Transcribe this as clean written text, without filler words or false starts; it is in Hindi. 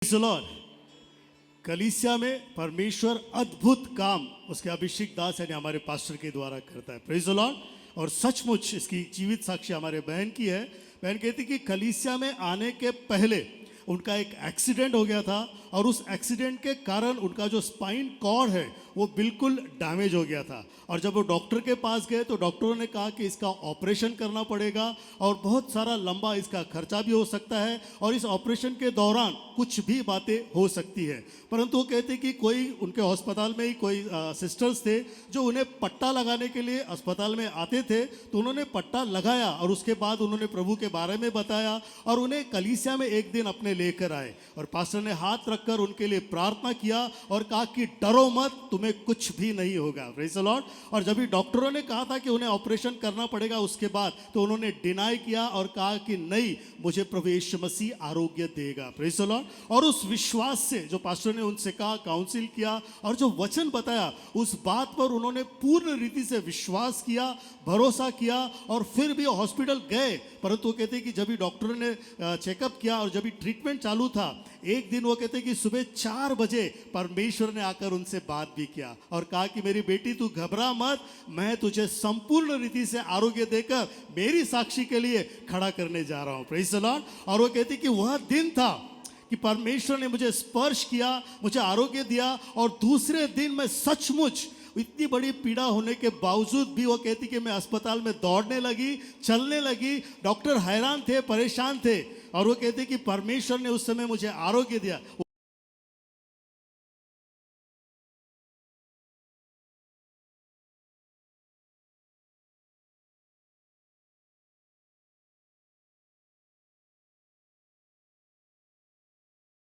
Praise the Lord. कलीसिया में परमेश्वर अद्भुत काम उसके अभिषेक दास यानी हमारे पास्टर के द्वारा करता है। Praise the Lord. और सचमुच इसकी जीवित साक्षी हमारे बहन की है। बहन कहती कि कलीसिया में आने के पहले उनका एक एक्सीडेंट हो गया था और उस एक्सीडेंट के कारण उनका जो स्पाइन कॉर्ड है वो बिल्कुल डैमेज हो गया था। और जब वो डॉक्टर के पास गए तो डॉक्टरों ने कहा कि इसका ऑपरेशन करना पड़ेगा और बहुत सारा लंबा इसका खर्चा भी हो सकता है और इस ऑपरेशन के दौरान कुछ भी बातें हो सकती है। परंतु वो कहते कि कोई उनके अस्पताल में ही कोई सिस्टर्स थे जो उन्हें पट्टा लगाने के लिए अस्पताल में आते थे, तो उन्होंने पट्टा लगाया और उसके बाद उन्होंने प्रभु के बारे में बताया और उन्हें कलीसिया में एक दिन अपने लेकर आए और पास्टर ने हाथ रखकर उनके लिए प्रार्थना किया और कहा कि डरो मत, तुम्हें कुछ भी नहीं होगा। Praise the Lord. और जब भी डॉक्टरों ने कहा था कि उन्हें ऑपरेशन करना पड़ेगा उसके बाद, तो उन्होंने डिनाई किया और कहा कि नहीं, मुझे प्रभु यीशु मसीह आरोग्य देगा। Praise the Lord. और उस विश्वास से जो पास्टर ने उनसे कहा, काउंसिल किया और जो वचन बताया, उस बात पर उन्होंने पूर्ण रीति से विश्वास किया, भरोसा किया और फिर भी हॉस्पिटल गए। परंतु वो कहते कि जब भी डॉक्टर ने चेकअप किया और जब भी ट्रीटमेंट चालू था, एक दिन वो कहते कि सुबह 4 बजे परमेश्वर ने आकर उनसे बात भी किया और कहा कि मेरी बेटी तू घबरा मत, मैं तुझे संपूर्ण रीति से आरोग्य देकर मेरी साक्षी के लिए खड़ा करने जा रहा हूँ। Praise the Lord. और वो कहती कि वह दिन था कि परमेश्वर ने मुझे स्पर्श किया, मुझे आरोग्य दिया और दूसरे दिन मैं सचमुच इतनी बड़ी पीड़ा होने के बावजूद भी वो कहती कि मैं अस्पताल में दौड़ने लगी, चलने लगी। डॉक्टर हैरान थे, परेशान थे और वो कहते कि परमेश्वर ने उस समय मुझे आरोग्य दिया।